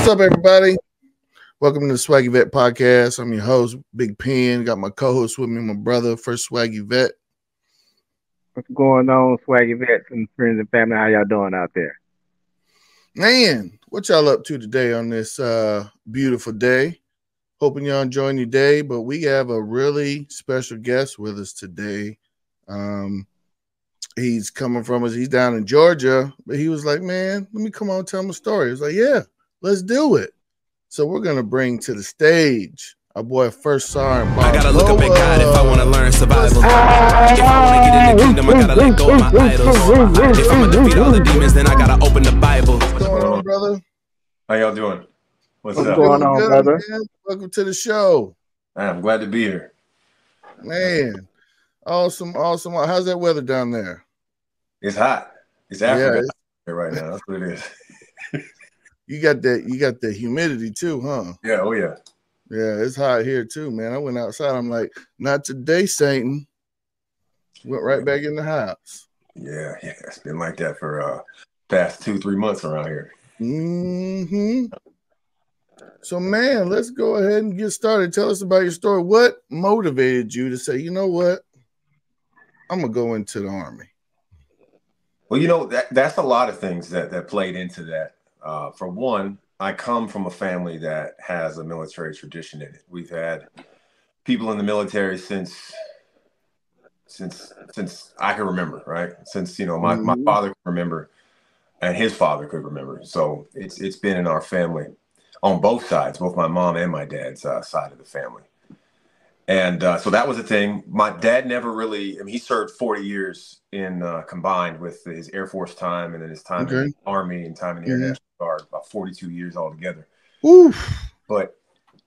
What's up, everybody? Welcome to the Swaggy Vet Podcast. I'm your host, Big Pen. Got my co-host with me, my brother, First Swaggy Vet. What's going on, Swaggy Vets and friends and family? How y'all doing out there? Man, what y'all up to today on this beautiful day? Hoping y'all enjoying your day, but we have a really special guest with us today. He's coming from us. He's down in Georgia, but he was like, man, let me come on and tell him a story. He was like, yeah, let's do it. So we're going to bring to the stage our boy First Sergeant Barbola. I got to look up at God if I want to learn survival. If I want to get in the kingdom, I got to let go of my idols. If I'm going to defeat all the demons, then I got to open the Bible. What's going on, brother? How y'all doing? What's up? Going on, good, brother? Man. Welcome to the show. I'm glad to be here. Man, awesome. How's that weather down there? It's hot. It's Africa right now. That's what it is. You got the humidity too, huh? Yeah, oh yeah. Yeah, it's hot here too, man. I went outside. I'm like, not today, Satan. Went right back in the house. Yeah. It's been like that for past 2-3 months around here. Mm-hmm. So, man, let's go ahead and get started. Tell us about your story. What motivated you to say, you know what? I'm gonna go into the Army. Well, you know, that's a lot of things that played into that. For one, I come from a family that has a military tradition in it. We've had people in the military since I can remember, right? Since, you know, my father could remember and his father could remember. So it's been in our family on both sides, both my mom and my dad's side of the family. And so that was a thing. My dad never really, I mean, he served 40 years in combined with his Air Force time and then his time in the Army and time in the Air National Guard, about 42 years altogether. Oof. But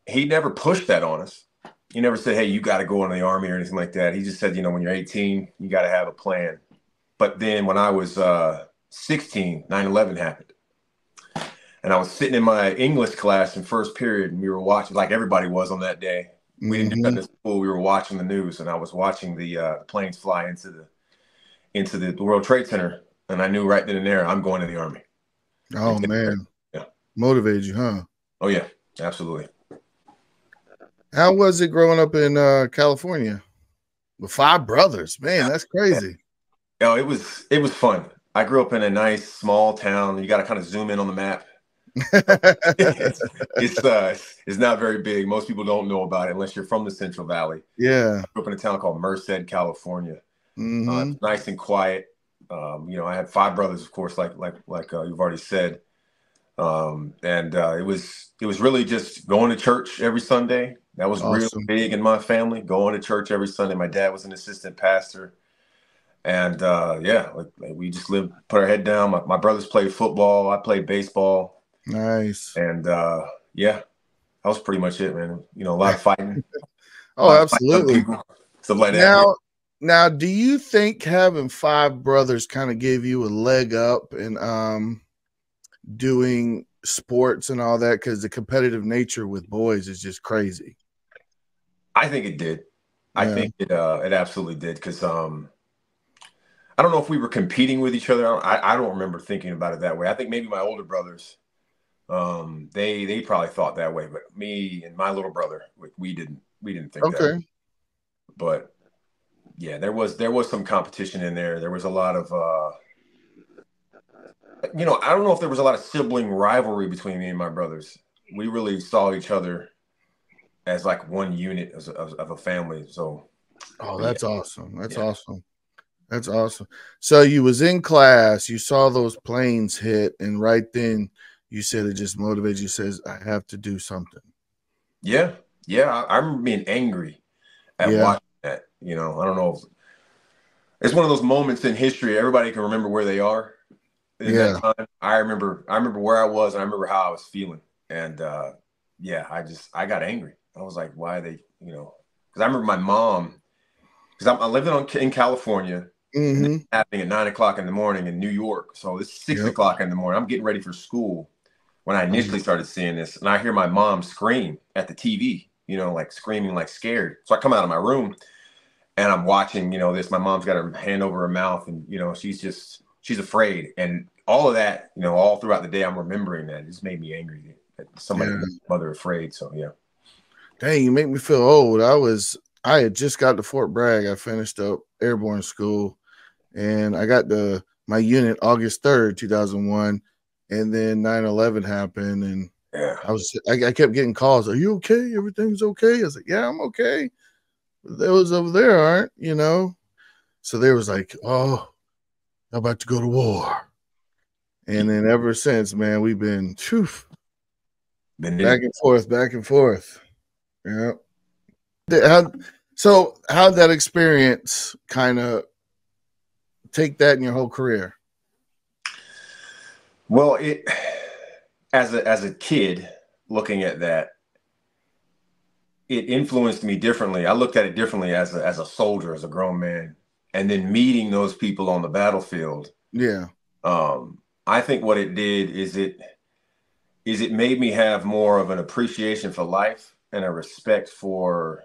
he never pushed that on us. He never said, hey, you got to go into the Army or anything like that. He just said, you know, when you're 18, you got to have a plan. But then when I was 16, 9/11 happened. And I was sitting in my English class in first period, and we were watching, like everybody was on that day. We didn't do that in school. We were watching the news, and I was watching the planes fly into the World Trade Center, and I knew right then and there, I'm going to the Army. Oh, man. Yeah. Motivated you, huh? Oh, yeah, absolutely. How was it growing up in California with 5 brothers? Man, that's crazy. Oh, it was fun. I grew up in a nice small town. You got to kind of zoom in on the map. It's not very big. Most people don't know about it unless you're from the Central Valley. Yeah. I grew up in a town called Merced, California. Nice and quiet. You know, I had 5 brothers, of course, like you've already said. It was really just going to church every Sunday. That was real big in my family. Going to church every Sunday. My dad was an assistant pastor. And we just lived, put our head down. My brothers played football. I played baseball. Nice. And that was pretty much it, man. You know, a lot of fighting. Absolutely. Stuff like that. Now, do you think having 5 brothers kind of gave you a leg up in doing sports and all that? Because the competitive nature with boys is just crazy. I think it did. Yeah. I think it absolutely did. Because I don't know if we were competing with each other. I don't remember thinking about it that way. I think maybe my older brothers, they probably thought that way, but me and my little brother, we didn't think that way. But yeah, there was some competition in there. There was a lot of, you know, I don't know if there was a lot of sibling rivalry between me and my brothers. We really saw each other as like one unit of a family. So, that's awesome. That's awesome. That's awesome. So you was in class, you saw those planes hit, and right then you said it just motivated you, says, I have to do something. Yeah. I remember being angry at watching that. You know, I don't know. It's one of those moments in history. Everybody can remember where they are in that time. I remember where I was, and I remember how I was feeling. And I got angry. I was like, why are they, you know, because I remember my mom, because I'm living in California. Happening at 9 o'clock in the morning in New York. So it's 6 o'clock in the morning. I'm getting ready for school when I initially started seeing this. And I hear my mom scream at the TV, you know, like screaming, like scared. So I come out of my room and I'm watching, you know, this. My mom's got her hand over her mouth and, you know, she's afraid. And all of that, you know, all throughout the day, I'm remembering that. It just made me angry that somebody made my mother afraid. So yeah. Dang, you make me feel old. I had just got to Fort Bragg. I finished up airborne school, and I got to my unit August 3rd, 2001, and then 9/11 happened, and I kept getting calls. Are you okay? Everything's okay? I was like, yeah, I'm okay. Those over there aren't, you know. So they was like, oh, I'm about to go to war. And then ever since, man, we've been back and forth. Yeah. So how'd that experience kind of take that in your whole career? Well, as a kid looking at that, it influenced me differently. I looked at it differently as a soldier, as a grown man, and then meeting those people on the battlefield. Yeah. I think what it did is it made me have more of an appreciation for life and a respect for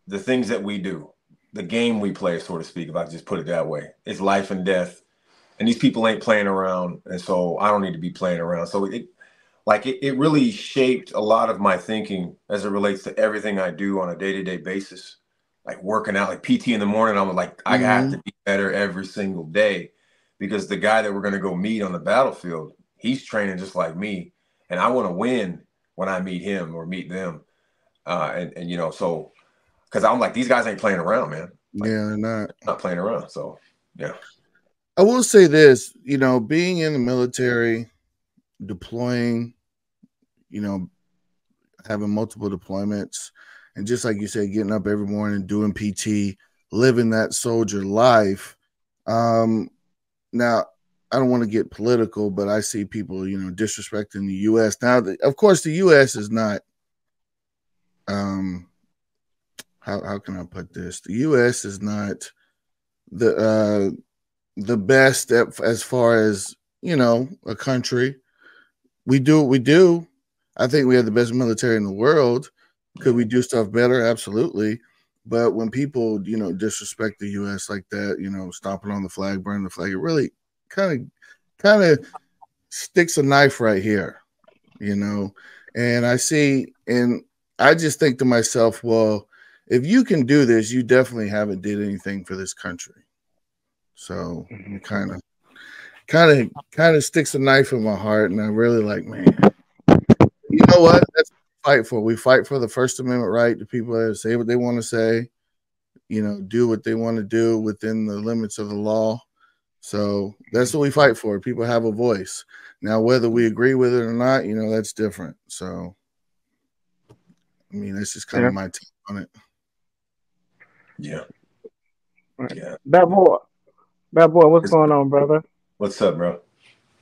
the things that we do, the game we play, so to speak, if I just put it that way. It's life and death, and these people ain't playing around, and so I don't need to be playing around. So it really shaped a lot of my thinking as it relates to everything I do on a day-to-day basis, like working out, like PT in the morning. I'm like, I have to be better every single day, because the guy that we're going to go meet on the battlefield, he's training just like me, and I want to win when I meet him or meet them. And you know, so because I'm like, these guys ain't playing around, man. Like, yeah, they're not playing around. So yeah. I will say this, you know, being in the military, deploying, you know, having multiple deployments, and just like you said, getting up every morning, doing PT, living that soldier life. Now, I don't want to get political, but I see people, you know, disrespecting the U.S. Now, of course, the U.S. is not, how can I put this? The U.S. is not the best as far as, you know, a country. We do what we do. I think we have the best military in the world. Could we do stuff better? Absolutely. But when people, you know, disrespect the U.S. like that, you know, stomping on the flag, burning the flag, it really kind of sticks a knife right here, you know. And I just think to myself, well, if you can do this, you definitely haven't did anything for this country. So it kind of sticks a knife in my heart, and I really like, man, you know what? That's what we fight for. We fight for the First Amendment right to people that say what they want to say, you know, do what they want to do within the limits of the law. So that's what we fight for. People have a voice. Now, whether we agree with it or not, you know, that's different. So, I mean, that's just kind of my take on it. Yeah. Right. Yeah. Barboa, what's going on, brother? What's up, bro?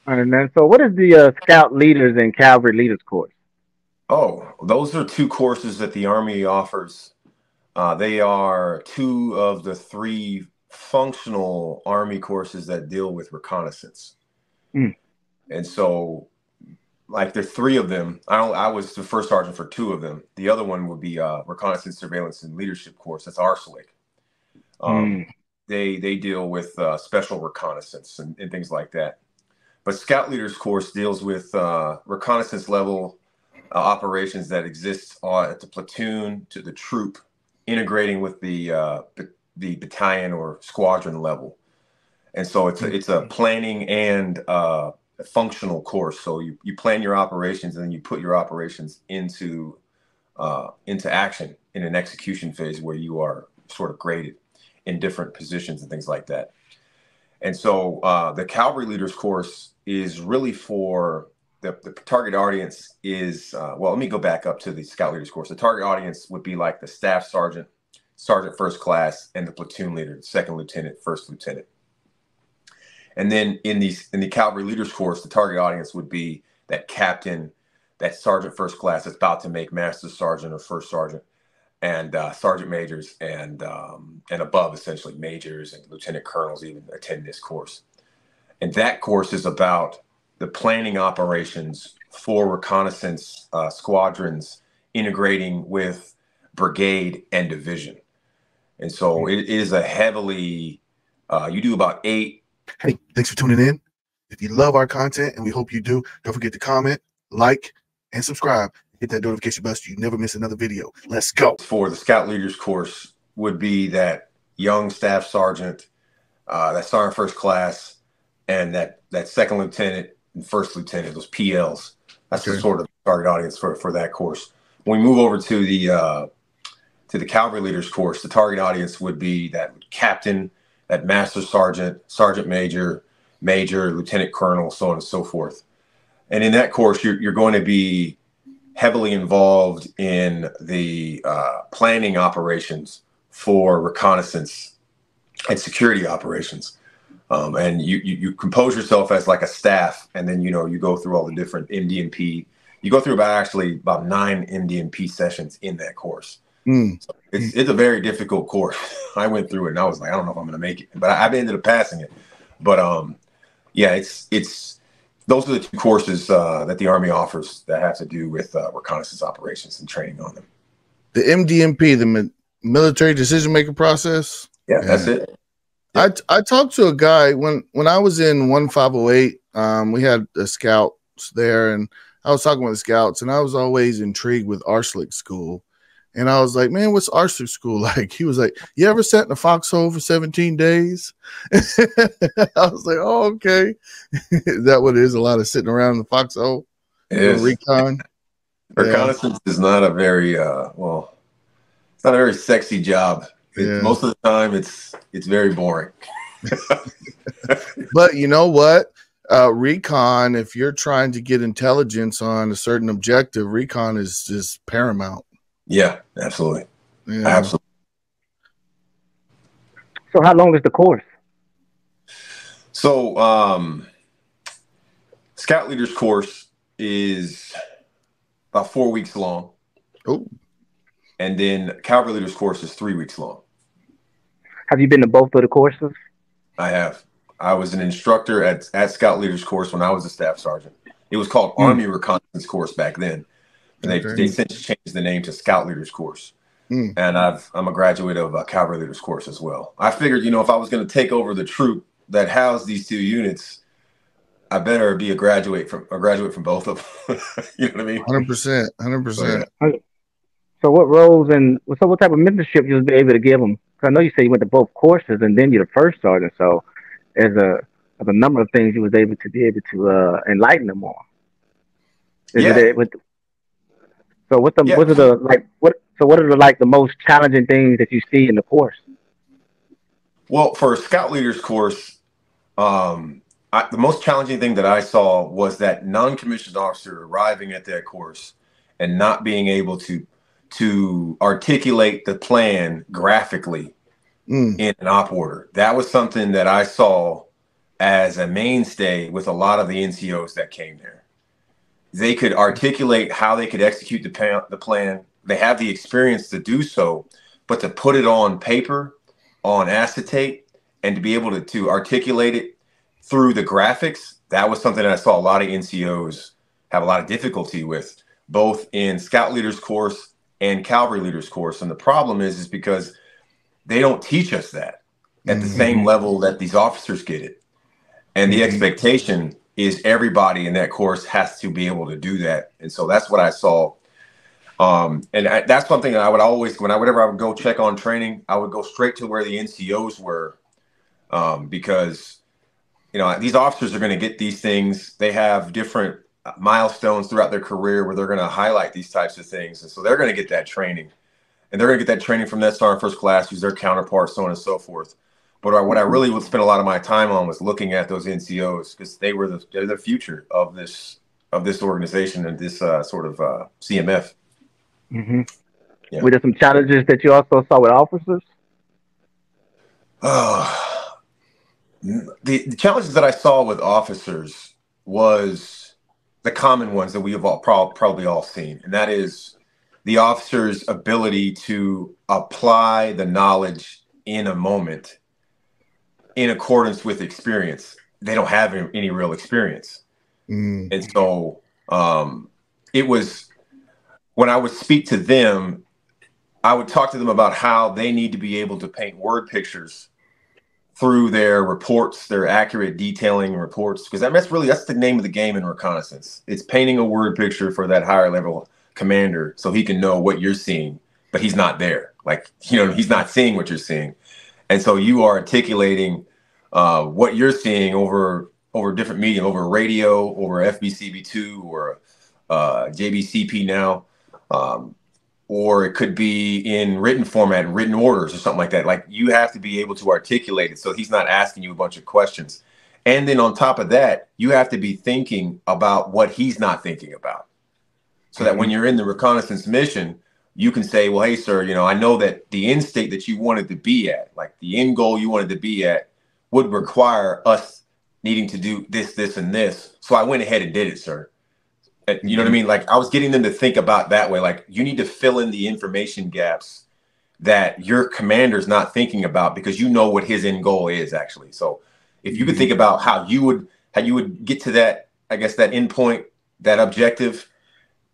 And then, so what is the Scout Leaders and Cavalry Leaders course? Oh, those are two courses that the Army offers. They are two of the three functional Army courses that deal with reconnaissance. And so, like, there's three of them. I was the first sergeant for two of them. The other one would be Reconnaissance, Surveillance, and Leadership course. That's RSLIC. They deal with special reconnaissance and things like that. But Scout Leaders course deals with reconnaissance level operations that exist at the platoon to the troop, integrating with the battalion or squadron level. And so it's a planning and a functional course. So you plan your operations, and then you put your operations into action in an execution phase where you are sort of graded in different positions and things like that. And so the Cavalry Leaders course is really for the target audience is, well, let me go back up to the Scout Leaders course. The target audience would be like the staff sergeant, sergeant first class, and the platoon leader, second lieutenant, first lieutenant. And then in the Cavalry Leaders course, the target audience would be that captain, that sergeant first class that's about to make master sergeant or first sergeant, and sergeant majors and above, essentially majors and lieutenant colonels even attend this course. And that course is about the planning operations for reconnaissance squadrons integrating with brigade and division. And so it is a heavily, you do about 8. Hey, thanks for tuning in. If you love our content, and we hope you do, don't forget to comment, like, and subscribe. Hit that notification bell so you never miss another video. Let's go. For the Scout Leaders course would be that young staff sergeant, that sergeant first class, and that second lieutenant and first lieutenant, those PLs. That's the sort of target audience for that course. When we move over to the Cavalry Leaders course, the target audience would be that captain, that master sergeant, sergeant major, lieutenant colonel, so on and so forth. And in that course, you're going to be heavily involved in the planning operations for reconnaissance and security operations. And you compose yourself as like a staff, and then, you go through all the different MD&P. You go through about 9 MD&P sessions in that course. So it's a very difficult course. I went through it and I was like, I don't know if I'm going to make it, but I've ended up passing it. But yeah, it's those are the 2 courses that the Army offers that have to do with reconnaissance operations and training on them. The MDMP, the military decision making process. Yeah, that's it. I talked to a guy when I was in 1508. We had the scouts there, and I was talking with the scouts, and I was always intrigued with Arslick School. And I was like, man, what's Arslick School like? He was like, you ever sat in a foxhole for 17 days? I was like, oh, okay. Is that what it is? A lot of sitting around in the foxhole? It is. Recon? Reconnaissance is not a very, it's not a very sexy job. Most of the time, it's very boring. But you know what? Recon, if you're trying to get intelligence on a certain objective, recon is just paramount. Yeah, absolutely. Yeah. Absolutely. So how long is the course? So Scout Leaders course is about 4 weeks long. Oh. And then Cavalry Leaders course is 3 weeks long. Have you been to both of the courses? I have. I was an instructor at Scout Leaders course when I was a staff sergeant. It was called Army Reconnaissance course back then. And they since changed the name to Scout Leaders course. And I'm a graduate of Cavalry Leaders course as well. I figured, if I was going to take over the troop that housed these 2 units, I better be a graduate from both of them. You know what I mean? 100%. 100%. So what roles and what type of mentorship you was able to give them? Because I know you said you went to both courses and then you're the first sergeant. So there's a number of things you was able to enlighten them on. So what are the most challenging things that you see in the course? Well, for a Scout Leaders course, the most challenging thing that I saw was that non-commissioned officer arriving at that course and not being able to articulate the plan graphically in an op order. That was something that I saw as a mainstay with a lot of the NCOs that came there. They could articulate how they could execute the plan. They have the experience to do so, but to put it on paper, on acetate, and to be able to articulate it through the graphics, that was something that I saw a lot of NCOs have a lot of difficulty with, both in Scout Leaders course and Cavalry Leaders course. And the problem is because they don't teach us that at the same level that these officers get it. And the expectation is everybody in that course has to be able to do that. And so that's what I saw. That's something that I would always, whenever I would go check on training, I would go straight to where the NCOs were, because, these officers are going to get these things. They have different milestones throughout their career where they're going to highlight these types of things. And so they're going to get that training, and they're going to get that training from that sergeant first class, who's their counterpart, so on and so forth. But what I really would spend a lot of my time on was looking at those NCOs, because they're the future of this organization and this sort of CMF. Yeah. Were there some challenges that you also saw with officers? The challenges that I saw with officers was the common ones that we have probably all seen, and that is the officer's ability to apply the knowledge in a moment in accordance with experience. They don't have any real experience. And so it was, when I would speak to them, I would talk to them about how they need to be able to paint word pictures through their reports, their accurate detailing reports, because that's the name of the game in reconnaissance. It's painting a word picture for that higher level commander so he can know what you're seeing, but he's not there. Like, he's not seeing what you're seeing. And so you are articulating what you're seeing over different medium, over radio, over FBCB2 or JBCP now, or it could be in written format, written orders or something like that. Like, you have to be able to articulate it so he's not asking you a bunch of questions. And then on top of that, you have to be thinking about what he's not thinking about. So that when you're in the reconnaissance mission, you can say, well, hey, sir, I know that the end state that you wanted to be at, like the end goal you wanted to be at, would require us needing to do this, this, and this. So I went ahead and did it, sir. You know what I mean? Like, I was getting them to think about that way. Like, you need to fill in the information gaps that your commander's not thinking about, because you know what his end goal is actually. So if you could think about how you would get to that, I guess, that end point, that objective,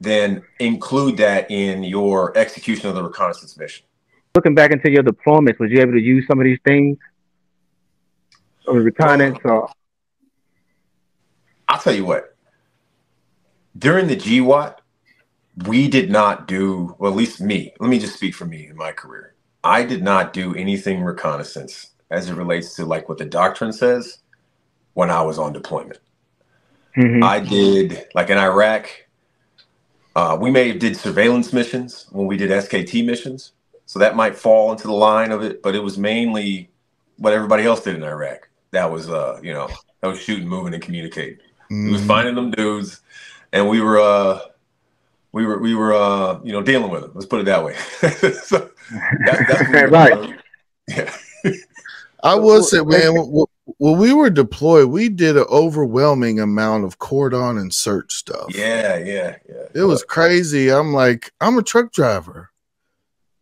then include that in your execution of the reconnaissance mission. Looking back into your deployments, was you able to use some of these things? Or reconnaissance? I'll tell you what. During the GWAT, we did not do, well, at least me. Let me just speak for me in my career. I did not do anything reconnaissance as it relates to like what the doctrine says when I was on deployment. I did, like in Iraq, we may have did surveillance missions when we did SKT missions. So that might fall into the line of it, but it was mainly what everybody else did in Iraq. That was, that was shooting, moving, and communicating. It was finding them dudes, and we were dealing with them. Let's put it that way. So that's right. Yeah. I will say, man, when we were deployed, we did an overwhelming amount of cordon and search stuff. Yeah. It was crazy. I'm like, I'm a truck driver,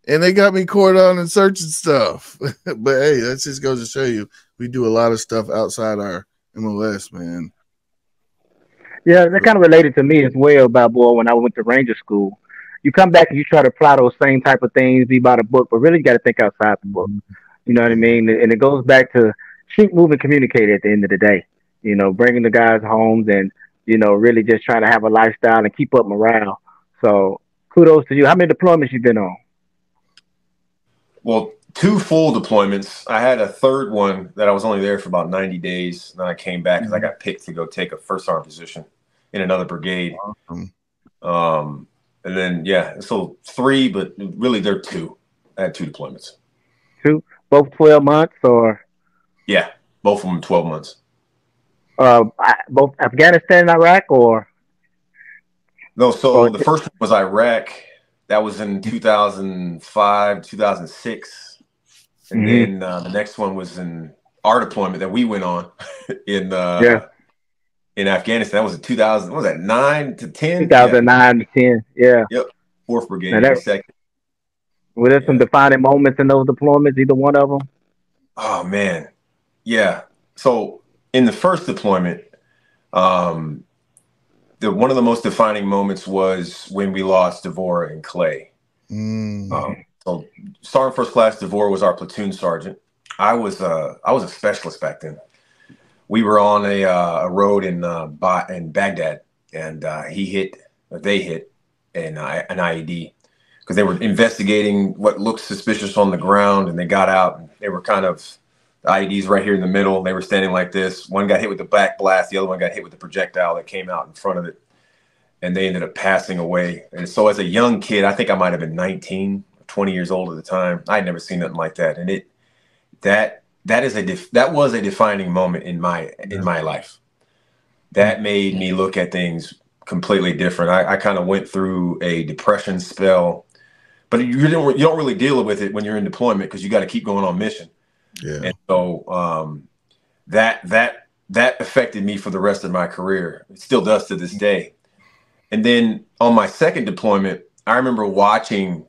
and they got me cordon and search and stuff. But hey, that just goes to show you, we do a lot of stuff outside our MOS, man. Yeah, that kind of related to me as well, Barboa, when I went to Ranger School. You come back and you try to apply those same type of things, be by the book, but really you got to think outside the book. You know what I mean? And it goes back to shoot, move, and communicate at the end of the day. Bringing the guys homes and, really just trying to have a lifestyle and keep up morale. So kudos to you. How many deployments you been on? Well, 2 full deployments. I had a third one that I was only there for about 90 days. Then I came back because I got picked to go take a first arm position in another brigade. Awesome. And then, so 3, but really they're 2. I had 2 deployments. 2? Both 12 months or? Yeah, both of them 12 months. Both Afghanistan and Iraq or? No, so the first one was Iraq. That was in 2005, 2006. And then the next one was in our deployment that we went on in Afghanistan. That was in 2000. What was that, 9 to 10? 2009 to 10. Yeah. Yep. 4th Brigade. Second. Were there some defining moments in those deployments? Either one of them? Oh man, yeah. So in the first deployment, one of the most defining moments was when we lost Devora and Clay. So Sergeant First Class Devora was our platoon sergeant. I was a specialist back then. We were on a road in Baghdad, and they hit an IED because they were investigating what looked suspicious on the ground, and they got out. And they were kind of, the IEDs right here in the middle. They were standing like this. One got hit with the back blast. The other one got hit with the projectile that came out in front of it, and they ended up passing away. And so as a young kid, I think I might have been 19, 20 years old at the time. I had never seen nothing like that. And that was a defining moment in my life. That made me look at things completely different. I kind of went through a depression spell, but you don't really deal with it when you're in deployment because you got to keep going on mission. Yeah. And so that affected me for the rest of my career. It still does to this day. And then on my second deployment, I remember watching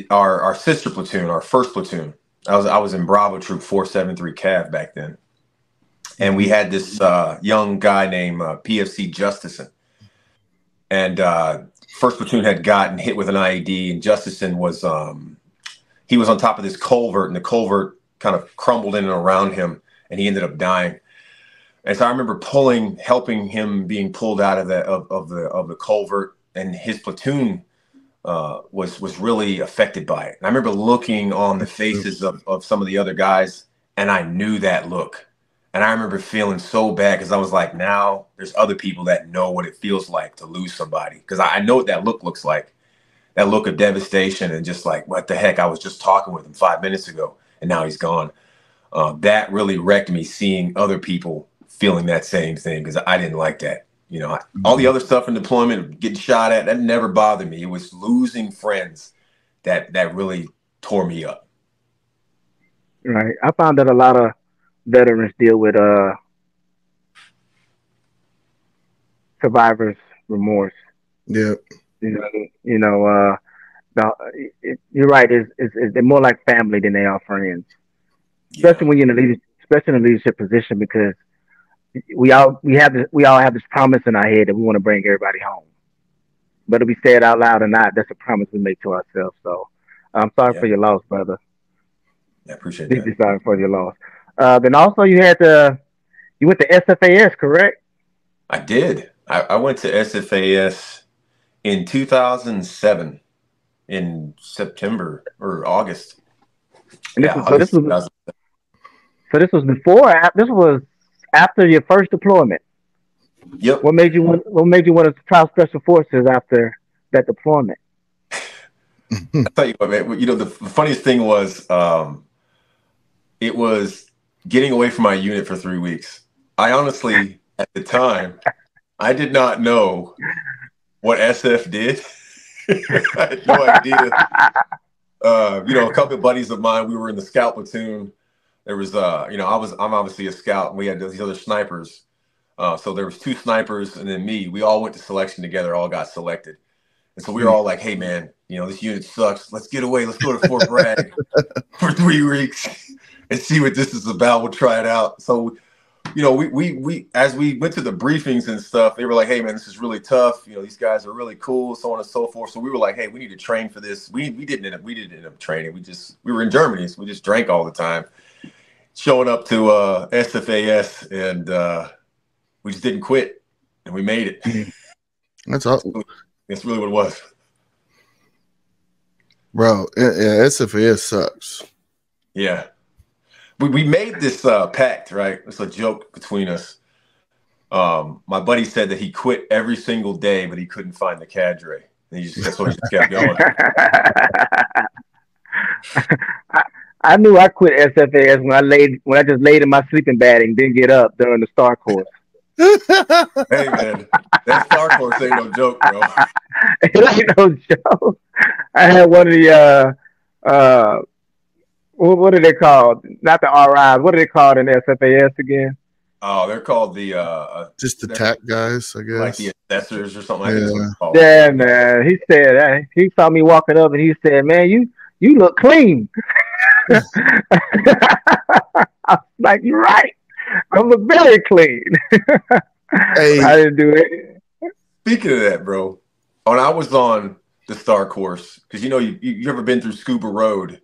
our sister platoon, our first platoon. I was in Bravo Troop 473 Cav back then. And we had this young guy named PFC Justison. And first platoon had gotten hit with an IED, and Justison was he was on top of this culvert, and the culvert kind of crumbled in and around him, and he ended up dying. And so I remember helping him being pulled out of the culvert, and his platoon was really affected by it. And I remember looking on the faces of some of the other guys, and I knew that look. And I remember feeling so bad because I was like, now there's other people that know what it feels like to lose somebody. Because I know what that look looks like, that look of devastation and just like, what the heck? I was just talking with him 5 minutes ago, and now he's gone. That really wrecked me, seeing other people feeling that same thing, because I didn't like that. You know, all the other stuff in deployment, getting shot at, that never bothered me. It was losing friends that really tore me up. Right. I found that a lot of veterans deal with survivor's remorse. Yeah. You're right. They're more like family than they are friends, especially when you're in a leadership position, because we all have this promise in our head that we want to bring everybody home. Whether we say it out loud or not, that's a promise we make to ourselves. So I'm sorry for your loss, brother. I appreciate Deeply that. sorry for your loss. Then also you went to SFAS, correct? I did. I went to SFAS in 2007 in September or August. And this was after your first deployment. Yep. What made you want to try Special Forces after that deployment? I tell you what, man. You know, the funniest thing was, it was getting away from my unit for 3 weeks. I honestly, at the time, I did not know what SF did. I had no idea. You know, a couple of buddies of mine, we were in the scout platoon. There was, you know, I'm obviously a scout, and we had these other snipers. So there was 2 snipers and then me. We all went to selection together, all got selected. And so we were all like, hey, man, you know, this unit sucks. Let's get away. Let's go to Fort Bragg for 3 weeks and see what this is about. We'll try it out. So, you know, we as we went to the briefings and stuff, they were like, hey, man, this is really tough. You know, these guys are really cool, so on and so forth. So we were like, hey, we need to train for this. We didn't end up training. We were in Germany, so we just drank all the time. Showing up to SFAS, and we just didn't quit, and we made it. That's awesome. That's really what it was. Bro, yeah, SFAS sucks. Yeah. We made this pact, right? It's a joke between us. My buddy said that he quit every single day, but he couldn't find the cadre. And that's what he just kept going. I knew I quit SFAS when I just laid in my sleeping bag and didn't get up during the STAR course. Hey, man, that STAR course ain't no joke, bro. It ain't no joke. I had one of the what are they called? Not the RIs. What are they called in SFAS again? Oh, they're called the just the TAC guys, I guess. Like the assessors or something like that. Yeah, man. He said he saw me walking up and he said, "Man, you look clean." I was like, "You're right. I look very clean." Hey, I didn't do it. Speaking of that, bro, when I was on the STAR course, because you know you ever been through Scuba Road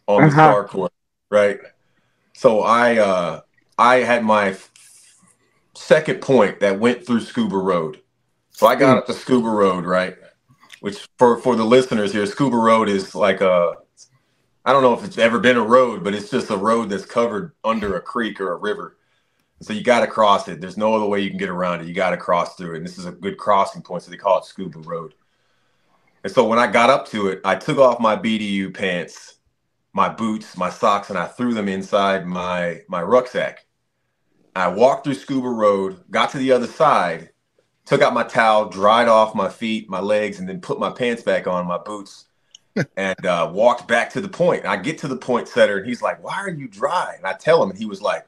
on the STAR course, right? So I had my second point that went through Scuba Road. So I got up to Scuba Road, right? Which for the listeners here, Scuba Road is like I don't know if it's ever been a road, but it's just a road that's covered under a creek or a river. So you got to cross it. There's no other way you can get around it. You got to cross through it. And this is a good crossing point, so they call it Scuba Road. And so when I got up to it, I took off my BDU pants, my boots, my socks, and I threw them inside my rucksack. I walked through Scuba Road, got to the other side, took out my towel, dried off my feet, my legs, and then put my pants back on, my boots, and walked back to the point. And I get to the point setter, and he's like, "Why are you dry?" And I tell him, and he was like,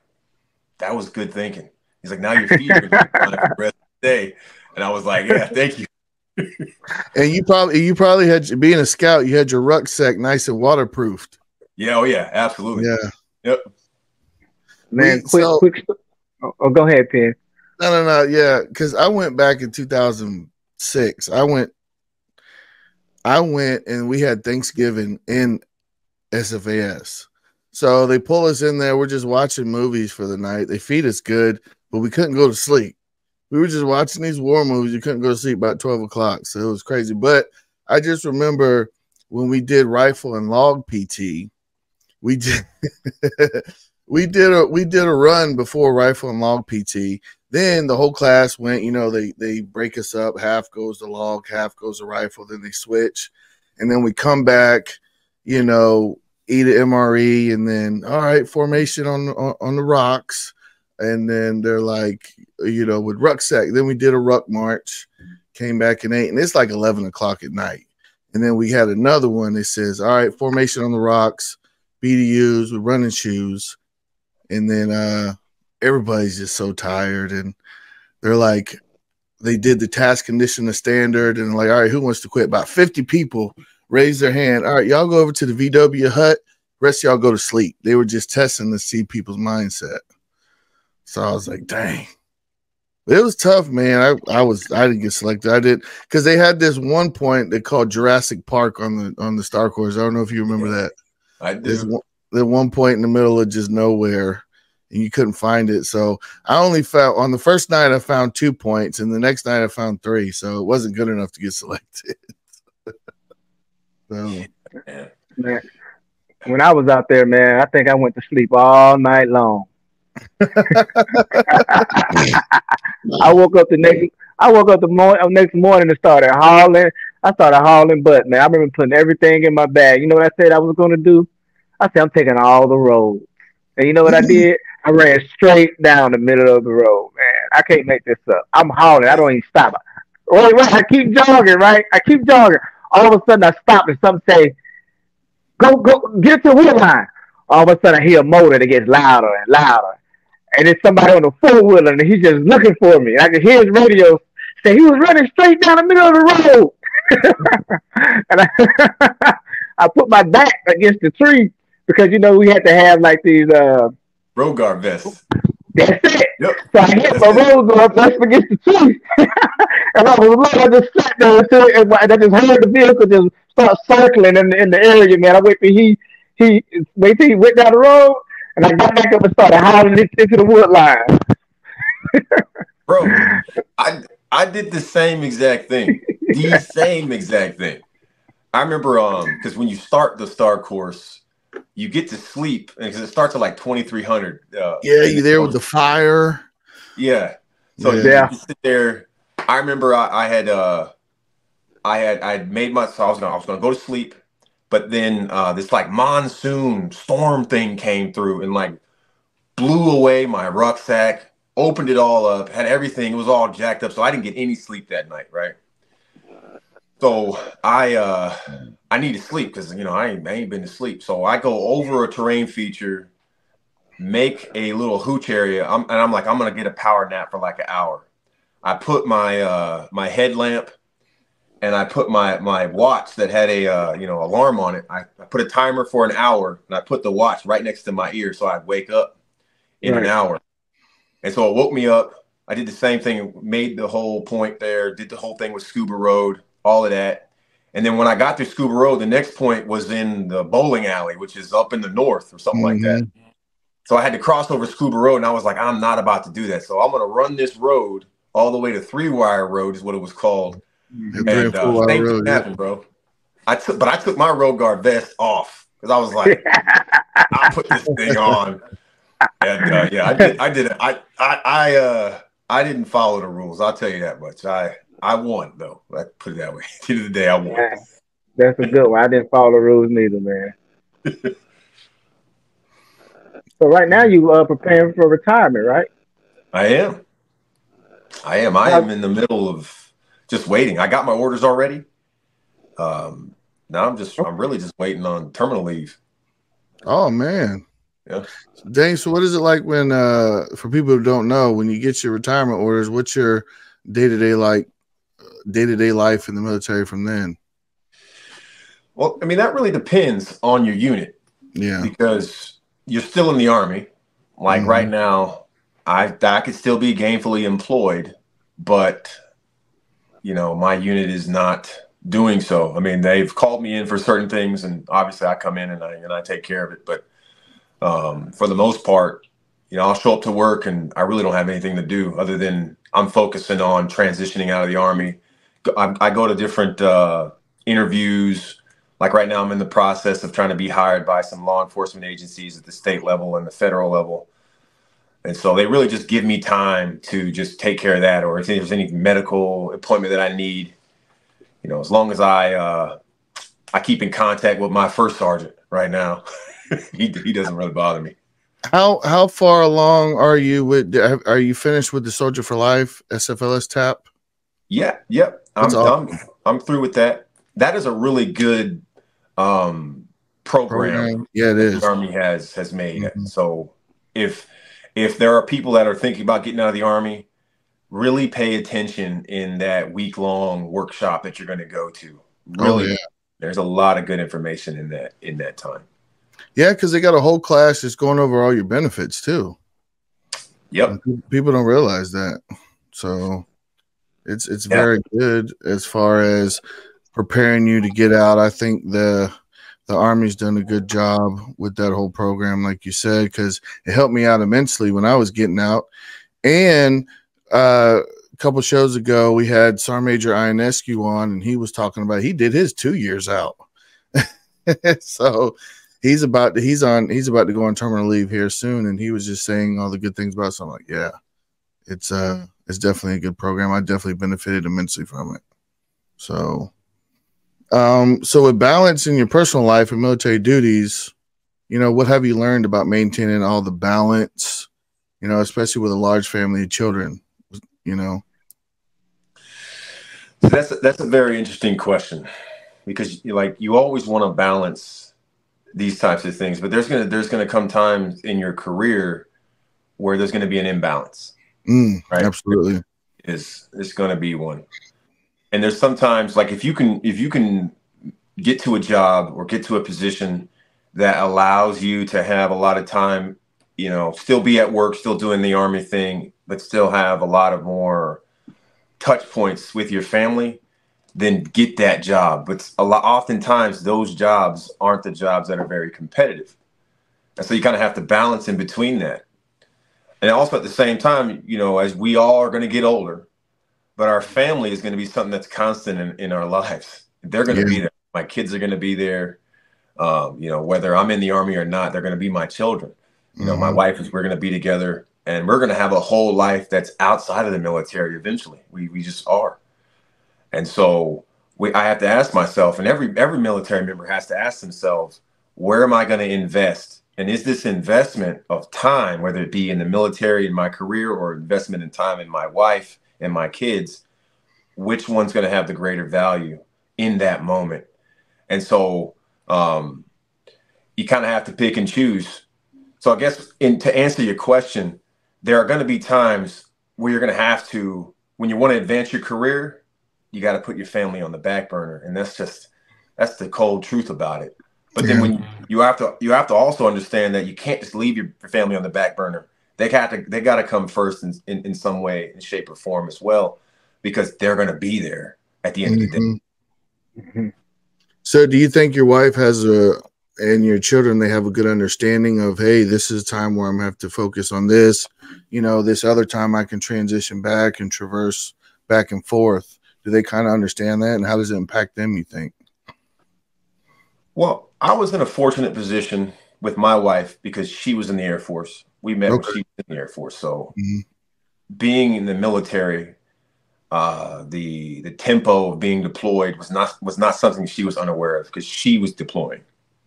"That was good thinking." He's like, "Now your feet are going to be dry for the rest of the day." And I was like, "Yeah, thank you." And you probably had, being a scout, you had your rucksack nice and waterproofed. Yeah, oh yeah, absolutely. Yeah. Yep. Man, quick. Oh, go ahead, Penn. No. Yeah, because I went back in 2006. I went and we had Thanksgiving in SFAS. So they pull us in there. We're just watching movies for the night. They feed us good, but we couldn't go to sleep. We were just watching these war movies. You couldn't go to sleep about 12 o'clock. So it was crazy. But I just remember when we did rifle and log PT, we did we did a run before rifle and log PT. Then the whole class went, they break us up. Half goes to log, half goes to rifle. Then they switch. And then we come back, eat an MRE, and then, all right, formation on the rocks. And then they're like, with rucksack. Then we did a ruck march, came back and ate. And it's like 11 o'clock at night. And then we had another one that says, all right, formation on the rocks, BDUs with running shoes. And then everybody's just so tired. And they're like, they did the task condition, the standard. And like, all right, who wants to quit? About 50 people raised their hand. All right, y'all go over to the VW hut. Rest of y'all go to sleep. They were just testing to see people's mindset. So I was like, dang. It was tough, man. I didn't get selected. I did because they had this one point they called Jurassic Park on the Star Course. I don't know if you remember that. I do. There's one point in the middle of just nowhere, and you couldn't find it. So I only found on the first night I found 2 points, and the next night I found 3. So it wasn't good enough to get selected. So, man, when I was out there, man, I think I went to sleep all night long. I woke up the next morning and started hauling. I started hauling butt, man. I remember putting everything in my bag. You know what I said I was going to do? I said, I'm taking all the roads. And you know what I did? I ran straight down the middle of the road, man. I can't make this up. I'm hauling. I don't even stop. Wait, I keep jogging, right? I keep jogging. All of a sudden, I stop and some say, go, get to the wheel line. All of a sudden, I hear a motor that gets louder and louder. And it's somebody on the four-wheeler, and he's just looking for me. I can hear his radio say he was running straight down the middle of the road. And I put my back against the tree because, we had to have like these road guard vests. That's it. Yep. So I hit my road guard up against the tree. And I just sat there and I just heard the vehicle just start circling in the area, man. I wait till he went down the road. And I got back up and started hauling it into the wood line. Bro, I did the same exact thing. The same exact thing. I remember because when you start the Star Course, you get to sleep because it starts at like 2300. You're there with the fire. Yeah. So you sit there. I remember I had made I was gonna go to sleep. But then this like monsoon storm thing came through and like blew away my rucksack, opened it all up, had everything. It was all jacked up. So I didn't get any sleep that night, right? So I need to sleep because, I ain't been to sleep. So I go over a terrain feature, make a little hooch area. I'm like, I'm going to get a power nap for like an hour. I put my my headlamp and I put my watch that had a alarm on it. I put a timer for an hour, and I put the watch right next to my ear so I'd wake up in an hour. And so it woke me up. I did the same thing, made the whole point there, did the whole thing with Scuba Road, all of that. And then when I got to Scuba Road, the next point was in the bowling alley, which is up in the north or something like that. So I had to cross over Scuba Road, and I was like, I'm not about to do that. So I'm going to run this road all the way to 3-Wire Road is what it was called. And thanks for happened, bro. I took my road guard vest off because I was like, I'll put this thing on. And I did it. I didn't follow the rules. I'll tell you that much. I won though. I put it that way. At the end of the day, I won. Yeah, that's a good one. I didn't follow the rules neither, man. So right now you are preparing for retirement, right? I am. I am in the middle of just waiting. I got my orders already. Now I'm really just waiting on terminal leave. Oh man. Yeah. Dang, so what is it like when for people who don't know, when you get your retirement orders, what's your day-to-day life in the military from then? Well, I mean, that really depends on your unit. Yeah. Because you're still in the Army. Like right now, I could still be gainfully employed, but my unit is not doing so. I mean, they've called me in for certain things, and obviously I come in and I take care of it. But For the most part, I'll show up to work and I really don't have anything to do other than I'm focusing on transitioning out of the Army. I go to different interviews. Like right now, I'm in the process of trying to be hired by some law enforcement agencies at the state level and the federal level. And so they really just give me time to just take care of that. Or if there's any medical appointment that I need, as long as I keep in contact with my first sergeant right now, he doesn't really bother me. How far along are you with? Are you finished with the Soldier for Life SFLS TAP? Yeah, yep. I'm through with that. That is a really good program. Yeah, it is. The Army has made it. So if there are people that are thinking about getting out of the Army, really pay attention in that week-long workshop that you're going to go to. Really, there's a lot of good information in that time. Yeah, because they got a whole class just going over all your benefits too. Yep. People don't realize that. So it's very good as far as preparing you to get out. I think the Army's done a good job with that whole program, like you said, because it helped me out immensely when I was getting out. And a couple shows ago, we had Sergeant Major Ionescu on, and he was talking about he did his 2 years out. So he's about to go on terminal leave here soon, and he was just saying all the good things about it. So I'm like, yeah, it's definitely a good program. I definitely benefited immensely from it. So with balance in your personal life and military duties, what have you learned about maintaining all the balance, especially with a large family of children, That's a very interesting question, because you always want to balance these types of things, but there's gonna come times in your career where there's gonna be an imbalance. Right? Absolutely. It's going to be one. And there's sometimes, like, if you can get to a job or get to a position that allows you to have a lot of time, still be at work, still doing the Army thing, but still have a lot of more touch points with your family, then get that job. But oftentimes those jobs aren't the jobs that are very competitive. And so you kind of have to balance in between that. And also at the same time, as we all are going to get older, but our family is going to be something that's constant in our lives. They're going to be there. My kids are going to be there. Whether I'm in the Army or not, they're going to be my children. My wife we're going to be together, and we're going to have a whole life that's outside of the military eventually. We just are. And so I have to ask myself, and every military member has to ask themselves, where am I going to invest? And is this investment of time, whether it be in the military, in my career, or investment in time in my wife and my kids, which one's going to have the greater value in that moment? And so you kind of have to pick and choose. So I guess to answer your question, there are going to be times where you're going to have to, when you want to advance your career, you got to put your family on the back burner. And that's the cold truth about it. But then when you have to also understand that you can't just leave your family on the back burner. They got to come first in some way, in shape or form as well, because they're going to be there at the end of the day. So do you think your wife and your children, they have a good understanding of, hey, this is a time where I'm going to have to focus on this, this other time I can transition back and traverse back and forth? Do they kind of understand that? And how does it impact them, you think? Well, I was in a fortunate position with my wife because she was in the Air Force. We met when she was in the Air Force. So being in the military, the tempo of being deployed was not something she was unaware of, because she was deploying,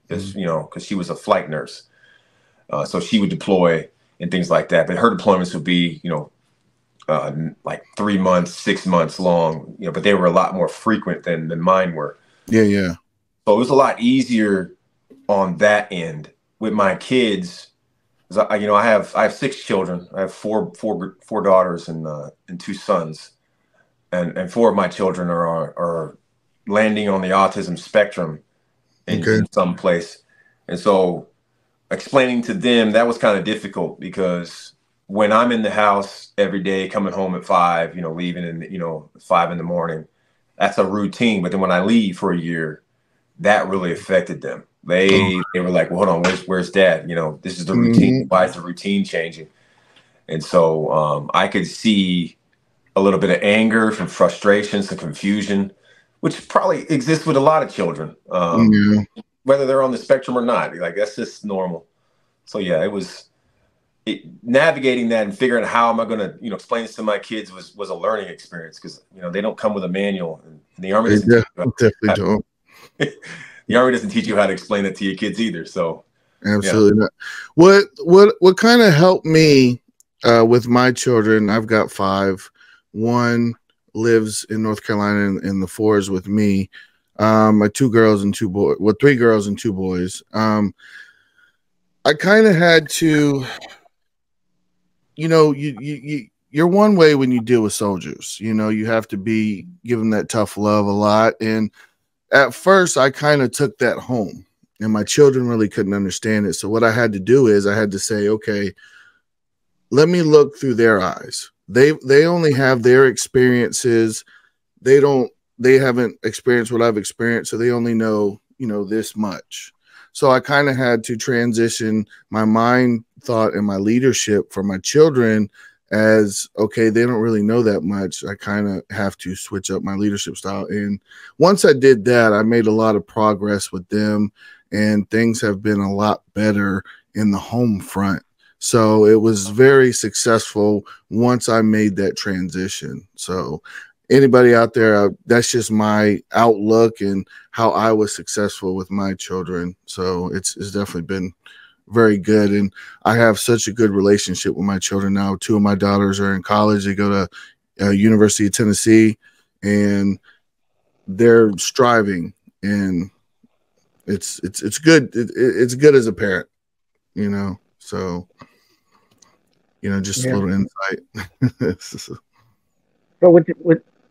because she was a flight nurse. So she would deploy and things like that. But her deployments would be, like 3 months, 6 months long, but they were a lot more frequent than mine were. Yeah. So it was a lot easier on that end with my kids. I have 6 children. I have four daughters and 2 sons, and 4 of my children are landing on the autism spectrum in some place. And so explaining to them, that was kind of difficult, because when I'm in the house every day, coming home at 5, leaving in 5 in the morning, that's a routine. But then when I leave for a year, that really affected them. They were like, well, hold on, where's dad? You know, this is the routine. Why is the routine changing? And so I could see a little bit of anger, some frustration, some confusion, which probably exists with a lot of children, whether they're on the spectrum or not. Like, that's just normal. So yeah, navigating that and figuring out how am I going to, explain this to my kids was a learning experience, because, they don't come with a manual, and the Army definitely don't. The Army doesn't teach you how to explain it to your kids either. So absolutely not. What kind of helped me with my children? I've got 5. One lives in North Carolina, and the 4 is with me. My 2 girls and 2 boys. Well, 3 girls and 2 boys. I kind of had to, you're one way when you deal with soldiers. You have to give them that tough love a lot. And at first, I kind of took that home, and my children really couldn't understand it. So what I had to do is I had to say, okay, let me look through their eyes. They only have their experiences. They haven't experienced what I've experienced, so they only know, this much. So I kind of had to transition my mind, thought, and my leadership for my children as, okay, they don't really know that much. I kind of have to switch up my leadership style. And once I did that, I made a lot of progress with them, and things have been a lot better in the home front. So it was very successful once I made that transition. So anybody out there, that's just my outlook and how I was successful with my children. So it's definitely been very good. And I have such a good relationship with my children now. 2 of my daughters are in college. They go to University of Tennessee, and they're striving, and it's good. It's good as a parent, so, just a little insight. So with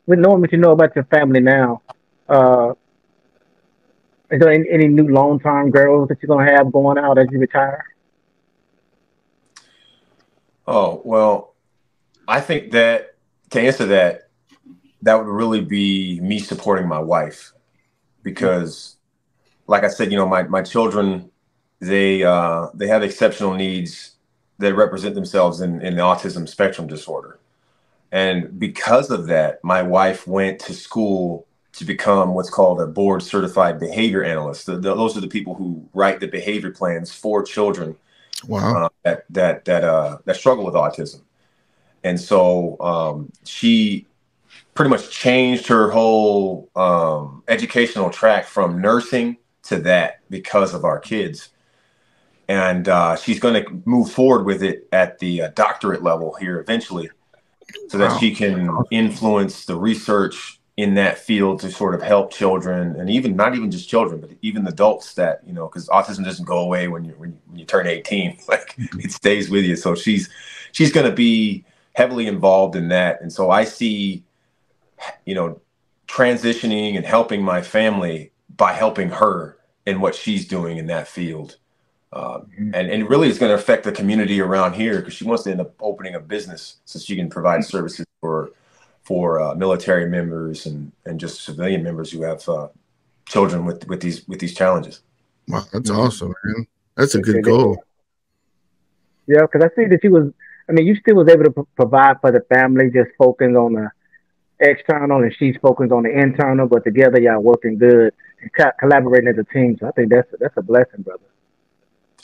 knowing what you know about your family now, is there any new long-term goals that you're going to have going out as you retire? Oh, well, I think that to answer that would really be me supporting my wife, because like I said, my children, they have exceptional needs that represent themselves in the autism spectrum disorder. And because of that, my wife went to school to become what's called a board certified behavior analyst. Those are the people who write the behavior plans for children. Wow. That struggle with autism. And so she pretty much changed her whole educational track from nursing to that because of our kids. And she's going to move forward with it at the doctorate level here eventually, so that she can influence the research in that field to sort of help children, and not even just children, but even adults that, because autism doesn't go away when you turn 18, like it stays with you. So she's going to be heavily involved in that. And so I see, transitioning and helping my family by helping her in what she's doing in that field. And really it's going to affect the community around here, because she wants to end up opening a business so she can provide services for military members and just civilian members who have children with these challenges. Wow, that's awesome, man. That's a good goal. Yeah, because I see that you still was able to provide for the family, just focusing on the external, and she's focused on the internal, but together y'all working good and collaborating as a team. So I think that's a blessing, brother.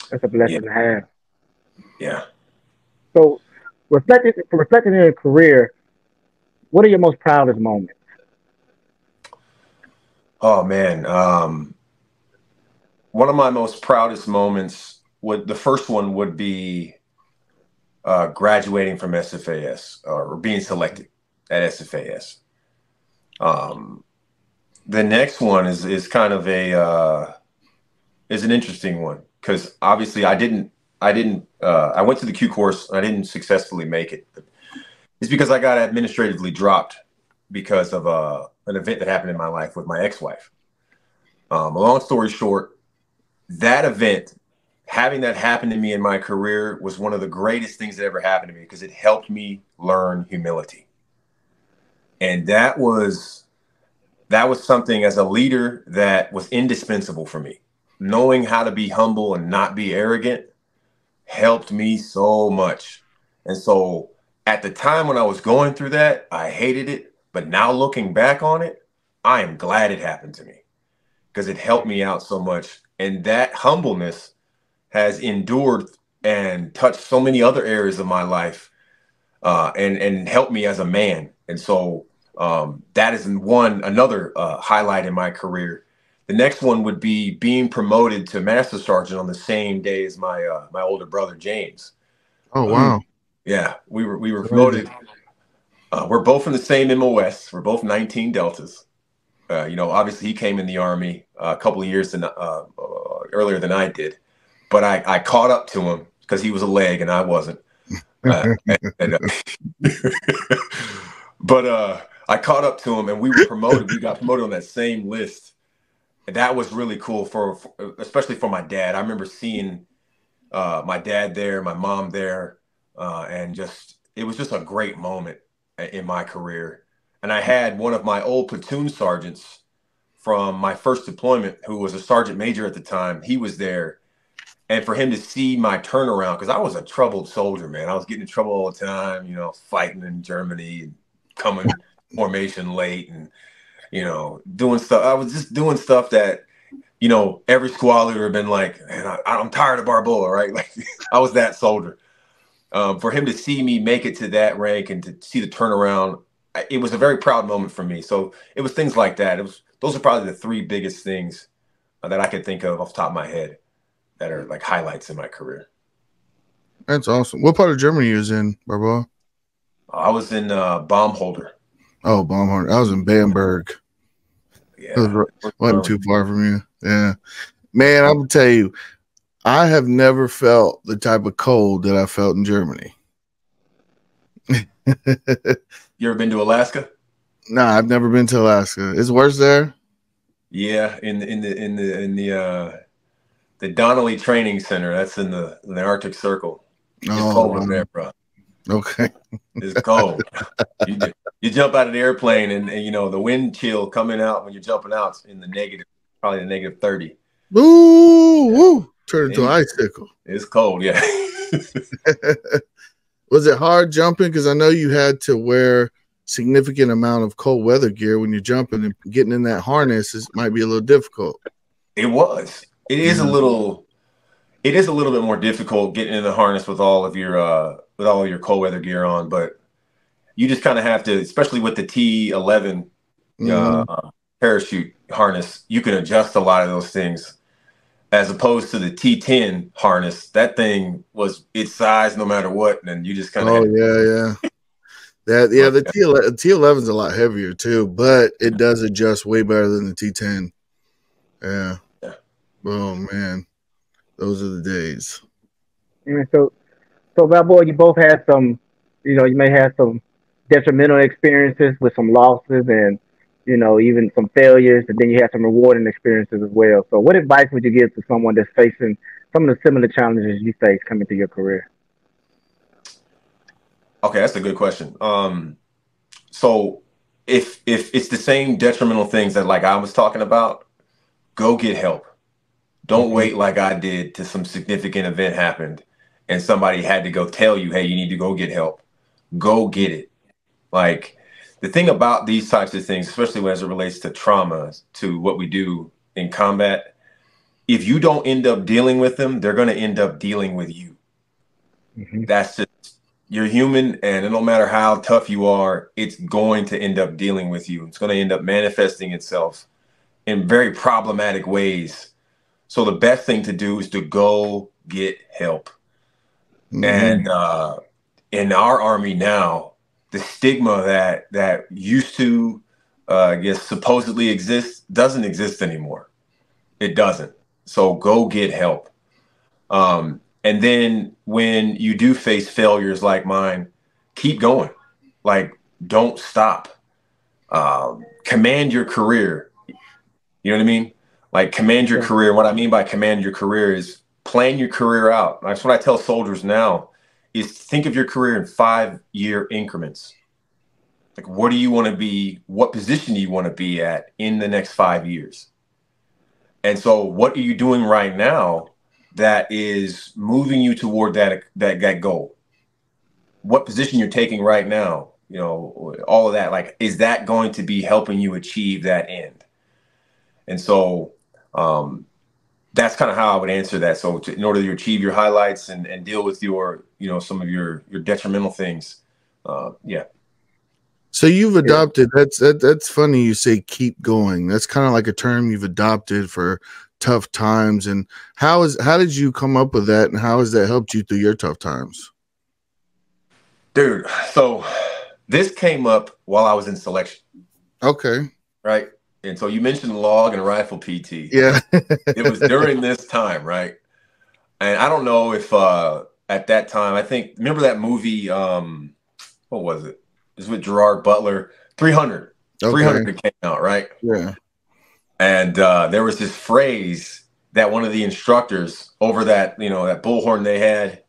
That's a blessing to have. Yeah. So reflecting on your career, what are your most proudest moments? Oh man. One of my most proudest moments the first one would be graduating from SFAS, or being selected at SFAS. The next one is kind of is an interesting one, because obviously I went to the Q course. I didn't successfully make it. But it's because I got administratively dropped because of an event that happened in my life with my ex-wife. Long story short, that event, having that happen to me in my career, was one of the greatest things that ever happened to me, because it helped me learn humility. And that was something as a leader that was indispensable for me. knowing how to be humble and not be arrogant helped me so much. And so at the time when I was going through that, I hated it. But now looking back on it, I am glad it happened to me because it helped me out so much. And that humbleness has endured and touched so many other areas of my life and helped me as a man. And so that is another highlight in my career. The next one would be being promoted to Master Sergeant on the same day as my my older brother, James. Oh, wow. Yeah, we were promoted. We're both from the same MOS. We're both 19 Deltas. Obviously he came in the Army a couple of years earlier than I did. But I caught up to him because he was a leg and I wasn't. But I caught up to him and we were promoted. We got promoted on that same list. And that was really cool for especially for my dad. I remember seeing my dad there, my mom there, and it was just a great moment in my career. And I had one of my old platoon sergeants from my first deployment, who was a sergeant major at the time. He was there. And for him to see my turnaround, because I was a troubled soldier, man. I was getting in trouble all the time, fighting in Germany, and coming formation late and, doing stuff. I was just doing stuff that, every squad leader had been like, man, I'm tired of Barbola, right? Like I was that soldier. For him to see me make it to that rank and to see the turnaround, it was a very proud moment for me. So it was things like that. Those are probably the three biggest things that I could think of off the top of my head that are like highlights in my career. That's awesome. What part of Germany you was in, Barboa? I was in Baumholder. Oh, Baumholder. I was in Bamberg. Yeah. Wasn't too far from you. Yeah. Man, I'm going to tell you, I have never felt the type of cold that I felt in Germany. You ever been to Alaska? No, I've never been to Alaska. It's worse there? Yeah, in the Donnelly Training Center. That's in the Arctic Circle. It's cold over there, bro. Okay. It's cold. You jump out of the airplane and the wind chill coming out when you're jumping out in probably the negative 30. Ooh, yeah. Woo. Turn into an icicle. It's cold, yeah. Was it hard jumping? Because I know you had to wear significant amount of cold weather gear when you're jumping, and getting in that harness might be a little difficult. It was. It is a little bit more difficult getting in the harness with all of your cold weather gear on, but you just kind of have to, especially with the T11 parachute harness, you can adjust a lot of those things. As opposed to the T10 harness, that thing was its size no matter what, and you just kind of. The T11 is a lot heavier too, but it does adjust way better than the T10. Yeah. Oh man, those are the days. So Barboa, you both had some, you may have some detrimental experiences with some losses and, even some failures, and then you have some rewarding experiences as well. So what advice would you give to someone that's facing some of the similar challenges you face coming through your career? Okay, that's a good question. So if it's the same detrimental things that like I was talking about, go get help. Don't wait like I did till some significant event happened and somebody had to go tell you, hey, you need to go get help. Go get it. Like, the thing about these types of things, especially as it relates to trauma, to what we do in combat, if you don't end up dealing with them, they're going to end up dealing with you. That's just, you're human, and it don't matter how tough you are, it's going to end up dealing with you. It's going to end up manifesting itself in very problematic ways. So the best thing to do is to go get help. And in our Army now, the stigma that used to, I guess, supposedly exist doesn't exist anymore. It doesn't. So go get help. And then when you do face failures like mine, keep going. Like, don't stop. Command your career. You know what I mean? Like, command your career. What I mean by command your career is plan your career out. That's what I tell soldiers now. Is think of your career in 5-year increments. Like, what do you want to be? What position do you want to be at in the next 5 years? And so what are you doing right now that is moving you toward that goal? What position you're taking right now, you know, all of that, like, is that going to be helping you achieve that end? And so that's kind of how I would answer that. So in order to achieve your highlights and deal with your, you know, some of your detrimental things. Yeah. So you've adopted, that's funny you say keep going. That's kind of like a term you've adopted for tough times. And how did you come up with that, and how has that helped you through your tough times? Dude, so this came up while I was in selection. Okay. Right. And so you mentioned log and rifle PT. Yeah. It was during this time, right? And I don't know if at that time, I think, remember that movie, what was it? It was with Gerard Butler, 300. Okay. 300 came out, right? Yeah. And there was this phrase that one of the instructors over that, you know, that bullhorn they had,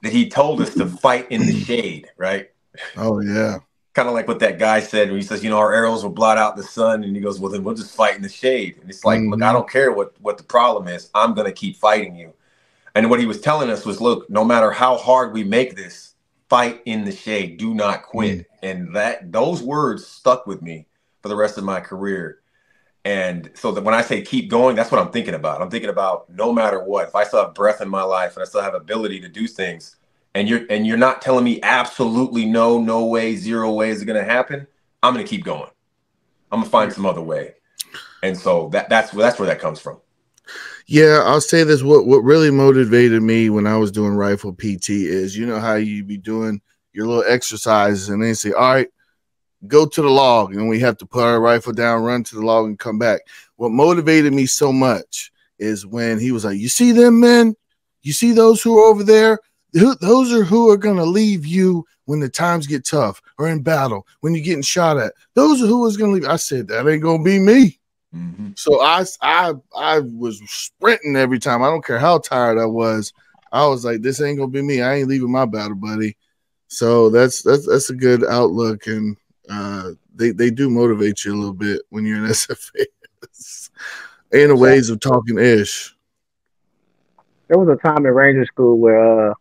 that he told us to fight in the shade, right? Oh, yeah. Kind of like what that guy said when he says, you know, our arrows will blot out the sun. And he goes, well, then we'll just fight in the shade. And it's like, look, I don't care what the problem is. I'm going to keep fighting you. And what he was telling us was, look, no matter how hard we make this, fight in the shade. Do not quit. And those words stuck with me for the rest of my career. And so that when I say keep going, that's what I'm thinking about. I'm thinking about no matter what, if I still have breath in my life and I still have ability to do things, and you're not telling me absolutely no way, zero way is it going to happen, I'm going to keep going. I'm going to find some other way. And so that's where that comes from. Yeah, I'll say this. What really motivated me when I was doing rifle PT is, you know how you be doing your little exercises and they say, all right, go to the log. And we have to put our rifle down, run to the log and come back. What motivated me so much is when he was like, you see them men? You see those who are over there? Those are who are going to leave you when the times get tough or in battle, when you're getting shot at. Those are who is going to leave. I said, that ain't going to be me. So I was sprinting every time. I don't care how tired I was. I was like, this ain't going to be me. I ain't leaving my battle buddy. So that's a good outlook. And they do motivate you a little bit when you're in SFAS. In the ways of talking ish. There was a time in Ranger School where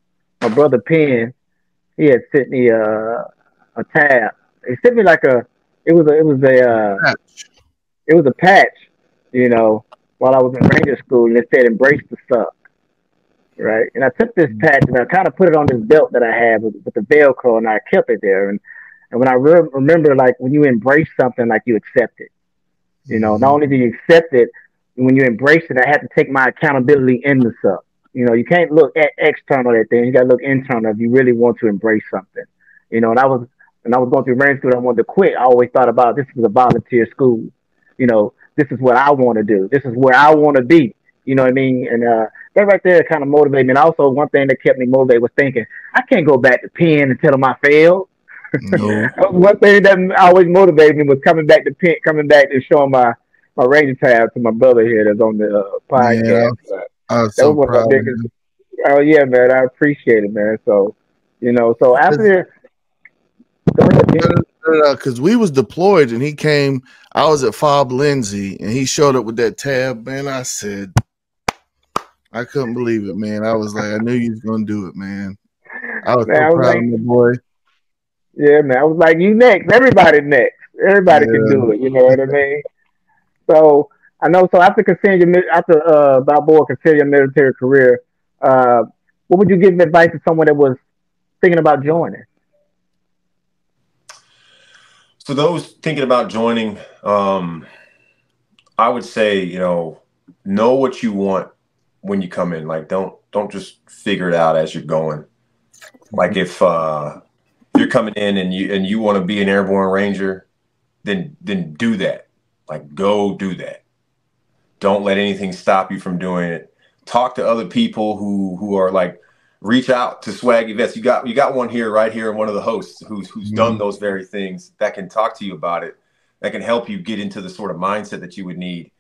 my brother Penn, he had sent me a tab. He sent me like it was a patch, you know, while I was in Ranger School, and it said embrace the suck. Right. And I took this patch and I kind of put it on this belt that I had with the Velcro, and I kept it there. And when I remember, like, when you embrace something, like, you accept it. You know, not only do you accept it, when you embrace it, I had to take my accountability in the suck. You know, you can't look at external at things. You got to look internal if you really want to embrace something. You know, and when I was going through Ranger School, I wanted to quit. I always thought about, this was a volunteer school. You know, this is what I want to do. This is where I want to be. You know what I mean? And that right there kind of motivated me. And also, one thing that kept me motivated was thinking, I can't go back to Penn and tell them I failed. No. One thing that always motivated me was coming back to Penn, coming back and showing my Ranger tab to my brother here that's on the podcast. Yeah, I was so proud. Oh, yeah, man. I appreciate it, man. So, you know, so after because we was deployed and he came, I was at Fob Lindsay and he showed up with that tab, man. I said, I couldn't believe it, man. I was like, I knew you was gonna do it, man. I was so proud of my boy. Yeah, man. I was like, you next. Everybody next. Everybody can do it. You know what I mean? So I know. So after Balboa consider your military career, what would you give advice to someone that was thinking about joining? So those thinking about joining, I would say, you know what you want when you come in. Like, don't just figure it out as you're going. Like, if you're coming in and you want to be an airborne ranger, then do that. Like, go do that. Don't let anything stop you from doing it. Talk to other people who are like, reach out to Swaggy Vets. You got one right here, one of the hosts who's done those very things, that can talk to you about it, that can help you get into the sort of mindset that you would need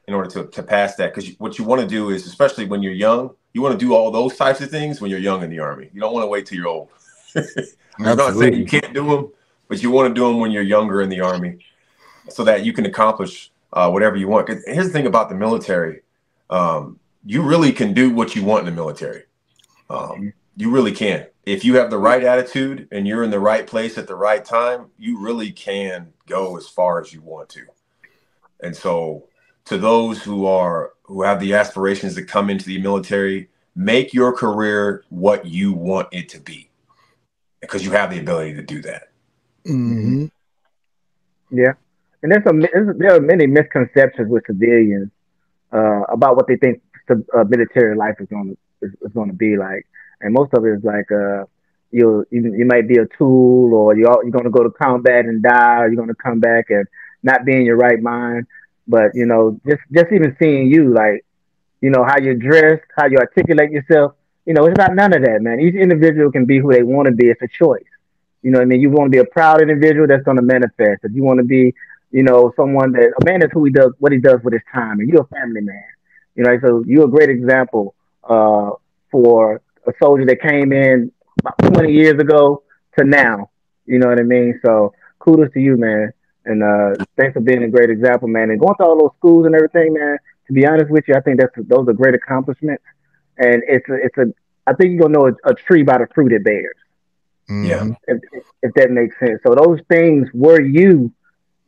in order to pass that. Because what you want to do is, especially when you're young, you want to do all those types of things when you're young in the Army. You don't want to wait till you're old. I'm not saying you can't do them, but you want to do them when you're younger in the Army so that you can accomplish whatever you want. 'Cause here's the thing about the military. you really can do what you want in the military. You really can. If you have the right attitude and you're in the right place at the right time, you really can go as far as you want to. And so to those who have the aspirations to come into the military, make your career what you want it to be, because you have the ability to do that. Mm-hmm. Yeah. And there are many misconceptions with civilians about what they think military life is going to be like, and most of it is like you might be a tool, or you're going to go to combat and die, or you're going to come back and not be in your right mind. But just even seeing you, like, how you're dressed, how you articulate yourself, it's not none of that, man. Each individual can be who they want to be. It's a choice. You know what I mean? You want to be a proud individual, that's going to manifest. If you want to be, someone that a man is who he does, what he does with his time, and you're a family man. So you're a great example for a soldier that came in about 20 years ago to now. You know what I mean? So kudos to you, man. And thanks for being a great example, man. And going to all those schools and everything, man. To be honest with you, I think those are great accomplishments. And I think you're gonna know a tree by the fruit it bears. Yeah. If that makes sense. So those things were you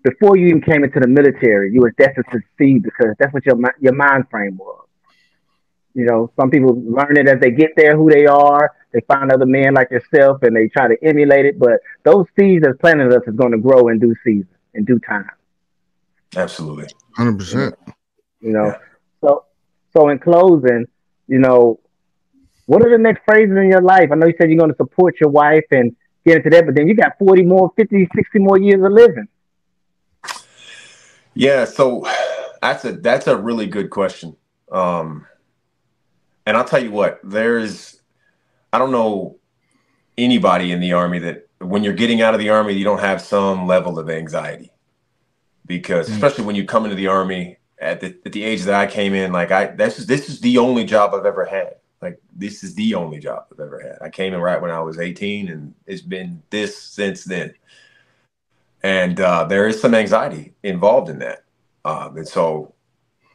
before you even came into the military. You were destined to succeed because that's what your mind frame was. Some people learn it as they get there, who they are. They find other men like yourself, and they try to emulate it. But those seeds that's planted us is going to grow in due season, in due time. Absolutely, 100%. Yeah. So in closing, what are the next phases in your life? I know you said you're going to support your wife and get into that, but then you got 40 more, 50, 60 more years of living. Yeah, so that's a really good question. And I'll tell you what, I don't know anybody in the Army that when you're getting out of the Army, you don't have some level of anxiety, because especially when you come into the Army at the age that I came in, like this is the only job I've ever had. Like, this is the only job I've ever had. I came in right when I was 18, and it's been this since then. And there is some anxiety involved in that. And so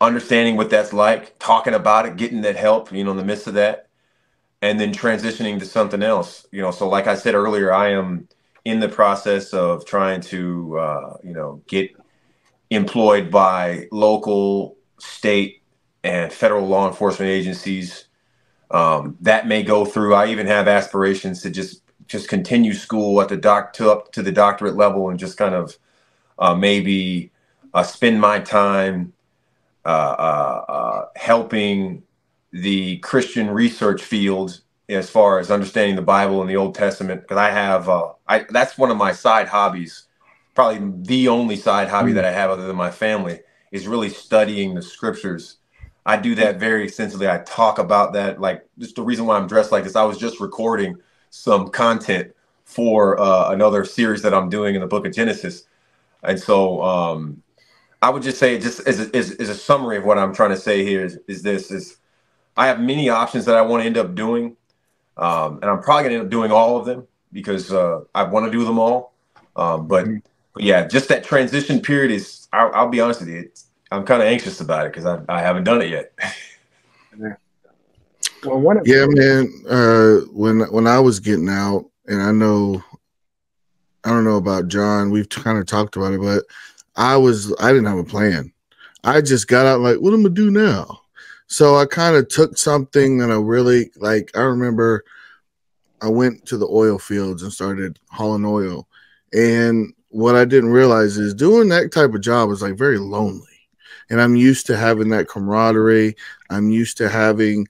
understanding what that's like, talking about it, getting that help, in the midst of that, and then transitioning to something else. So like I said earlier, I am in the process of trying to, get employed by local, state, and federal law enforcement agencies. That may go through. I even have aspirations to just continue school at up to the doctorate level, and just kind of maybe spend my time helping the Christian research field as far as understanding the Bible and the Old Testament, because I have that's one of my side hobbies, probably the only side hobby that I have other than my family, is really studying the scriptures. I do that very extensively. I talk about that. Like, just the reason why I'm dressed like this, I was just recording some content for another series that I'm doing in the book of Genesis. And so I would just say, just as a summary of what I'm trying to say here is I have many options that I want to end up doing. And I'm probably going to end up doing all of them, because I want to do them all. But yeah, just that transition period is, I'll be honest with you, I'm kind of anxious about it because I haven't done it yet. Well, man. When I was getting out, and I don't know about John, we've kind of talked about it, but I didn't have a plan. I just got out like, what am I gonna do now? So I kind of took something that I really like. I remember I went to the oil fields and started hauling oil, and what I didn't realize is doing that type of job is like very lonely. And I'm used to having that camaraderie. I'm used to having,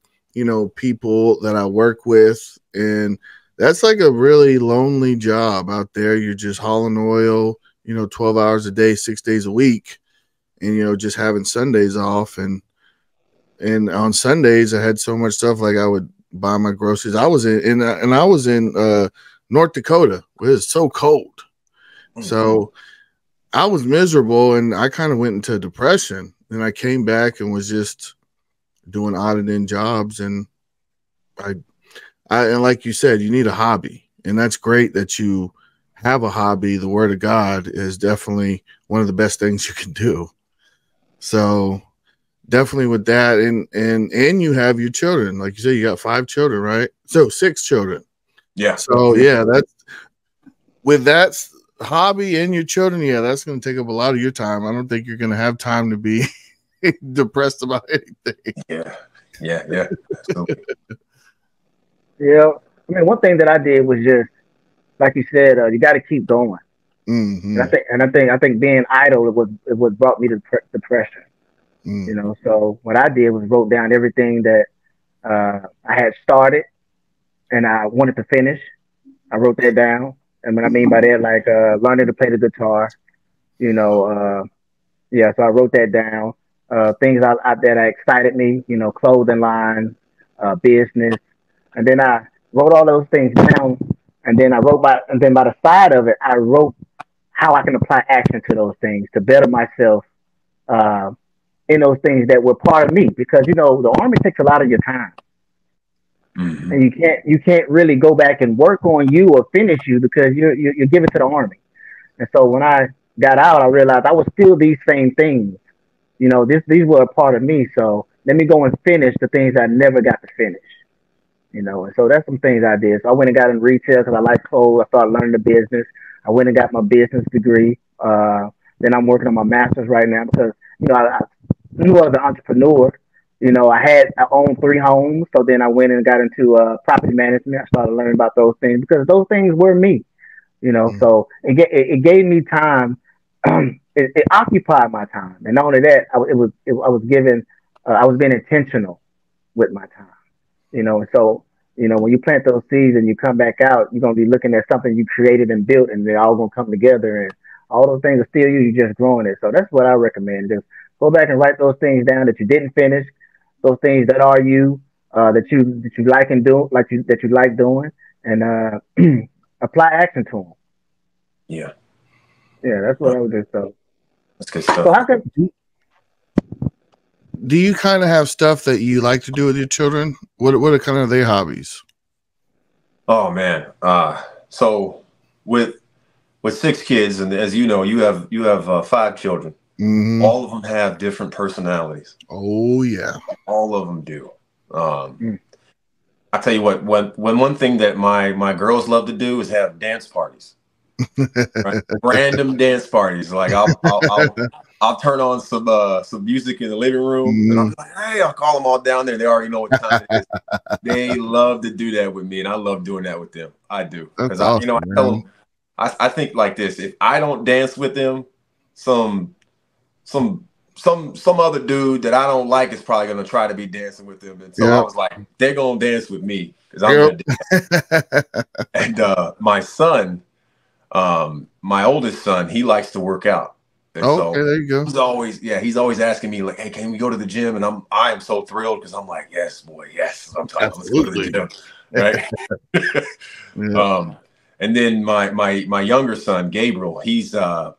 people that I work with. And that's like a really lonely job out there. You're just hauling oil, 12 hours a day, 6 days a week. And, just having Sundays off. And on Sundays, I had so much stuff. Like, I would buy my groceries. I was in North Dakota, where it's so cold. Mm-hmm. So I was miserable, and I kind of went into depression. And I came back and was just doing odd and end jobs. And and like you said, you need a hobby, and that's great that you have a hobby. The Word of God is definitely one of the best things you can do. So definitely with that, and you have your children, like you said, you got 5 children, right? So 6 children. Yeah. So yeah, that's with that hobby and your children. Yeah, that's going to take up a lot of your time. I don't think you're going to have time to be depressed about anything. Yeah. Absolutely. Yeah. I mean, one thing that I did was just, like you said, you got to keep going. Mm-hmm. And I think being idle it was brought me to depression. Mm. You know, so what I did was wrote down everything that I had started and I wanted to finish. I wrote that down, and what I mean by that, like learning to play the guitar. You know, yeah. So I wrote that down. Things out that excited me. You know, clothing line, business, and then I wrote all those things down. And then by the side of it, I wrote how I can apply action to those things to better myself in those things that were part of me. Because you know, the Army takes a lot of your time, and you can't really go back and work on you or finish you because you're given to the Army. And so when I got out, I realized I was still these same things. You know, these were a part of me. So let me go and finish the things I never got to finish. You know, and so that's some things I did. So I went and got in retail because I like clothes. I started learning the business. I went and got my business degree. Then I'm working on my master's right now because, you know, I knew I was an entrepreneur. You know, I owned 3 homes. So then I went and got into property management. I started learning about those things because those things were me. You know, so it gave me time. It occupied my time, and not only that, I was being intentional with my time. You know, and so you know when you plant those seeds and you come back out, you're gonna be looking at something you created and built, and they're all gonna come together, and all those things are still you. You're just growing it. So that's what I recommend. Just go back and write those things down that you didn't finish, those things that are you, that you like and do, that you like doing, and apply action to them. Yeah, that's what I would do. So that's good stuff. So how can do you kind of have stuff that you like to do with your children? What are kind of their hobbies? Oh man, so with 6 kids, and as you know, you have 5 children. Mm-hmm. All of them have different personalities. Oh yeah, all of them do. I tell you what, one thing that my girls love to do is have dance parties. Right? Random dance parties. Like I'll turn on some music in the living room, and I'll be like, hey, I'll call them all down there. They already know what time it is. They love to do that with me, and I love doing that with them. I do, because I tell them, I think like this: if I don't dance with them, some other dude that I don't like is probably gonna try to be dancing with them. And so I was like, they're gonna dance with me because I'm gonna dance. And my son, my oldest son, he likes to work out. And so there you go. He's always asking me like, hey, can we go to the gym? And I am so thrilled because I'm like, yes, boy, yes. I'm telling you, let's go to the gym. Right. And then my younger son, Gabriel, as far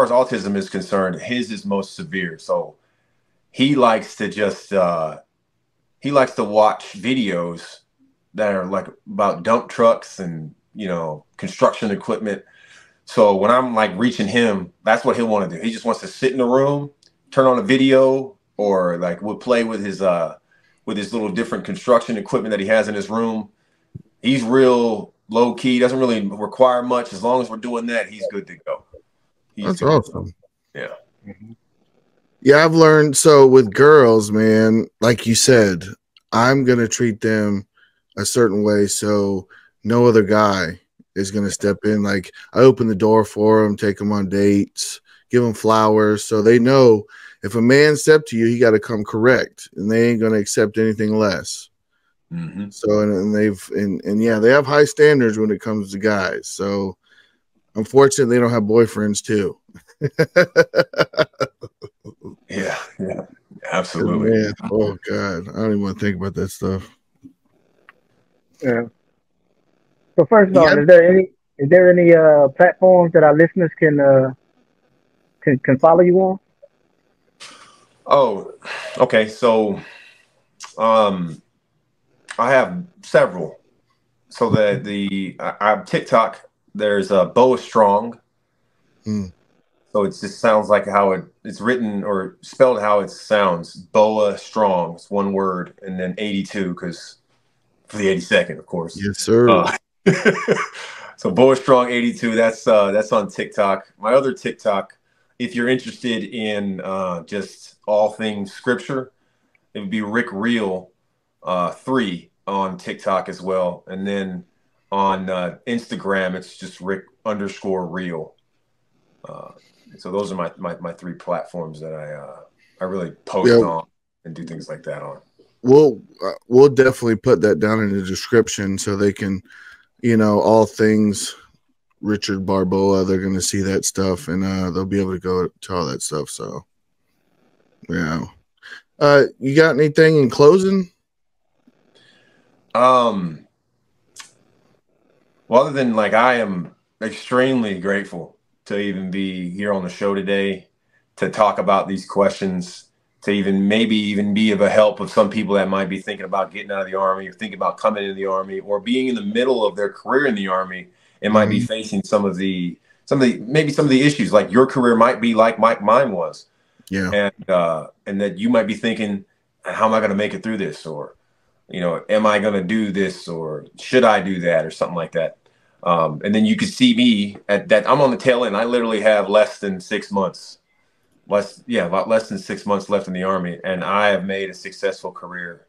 as autism is concerned, his is most severe. So he likes to watch videos that are like about dump trucks and, you know, construction equipment. So when I'm like reaching him, that's what he'll want to do. He just wants to sit in the room, turn on a video, or like we'll play with his little different construction equipment that he has in his room. He's real low key, doesn't really require much. As long as we're doing that, he's good to go. That's awesome. Yeah. Yeah, I've learned. So with girls, man, like you said, I'm going to treat them a certain way. So no other guy is going to step in. Like I open the door for them, take them on dates, give them flowers. So they know if a man stepped to you, he got to come correct, and they ain't going to accept anything less. Mm-hmm. So and they have high standards when it comes to guys. So unfortunately, they don't have boyfriends too. yeah, absolutely. Man, oh God, I don't even want to think about that stuff. Yeah. So first of all, is there any platforms that our listeners can follow you on? Oh, okay. So, I have several. So I have TikTok. There's Boa Strong. So it just sounds like how it's written or spelled how it sounds. Boa Strong. It's one word, and then 82 because for the 82nd, of course. Yes, sir. So Boa Strong 82. That's on TikTok. My other TikTok, if you're interested in just all things scripture, it would be Rick Real 3 on TikTok as well, and then on Instagram it's just Rick_Real. So those are my 3 platforms that I really post on and do things like that on. We'll definitely put that down in the description so they can, all things Richard Barboa, they're going to see that stuff, and they'll be able to go to all that stuff. So, yeah. You got anything in closing? Well, other than I am extremely grateful to even be here on the show today, to talk about these questions, to maybe even be of a help of some people that might be thinking about getting out of the Army or thinking about coming into the Army or being in the middle of their career in the Army and might be facing some of the issues like your career might be like mine was. Yeah. And that you might be thinking, how am I going to make it through this? Or, am I going to do this, or should I do that, or something like that? And then you could see me at that. I'm on the tail end. I literally have less than 6 months, about less than 6 months left in the Army. And I have made a successful career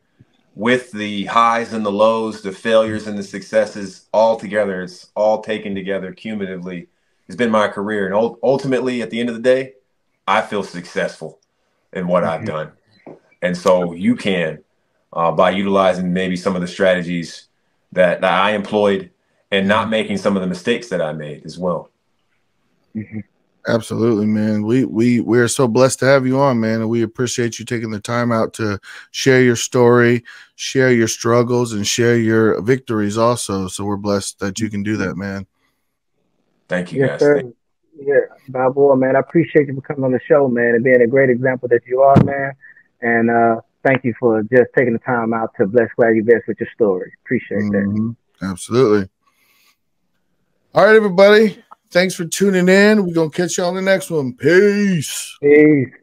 with the highs and the lows, the failures and the successes all together. It's all taken together cumulatively. It's been my career. And ultimately, at the end of the day, I feel successful in what I've done. And so you can, by utilizing maybe some of the strategies that I employed and not making some of the mistakes that I made as well. Absolutely, man. We're so blessed to have you on, man. And we appreciate you taking the time out to share your story, share your struggles, and share your victories also. So we're blessed that you can do that, man. Thank you, yes, guys. Sir. Yeah, Barboa, man, I appreciate you for coming on the show, man, and being a great example that you are, man. And thank you for just taking the time out to bless Swaggy Vets with your story. Appreciate that. Absolutely. All right, everybody. Thanks for tuning in. We're going to catch you on the next one. Peace. Peace.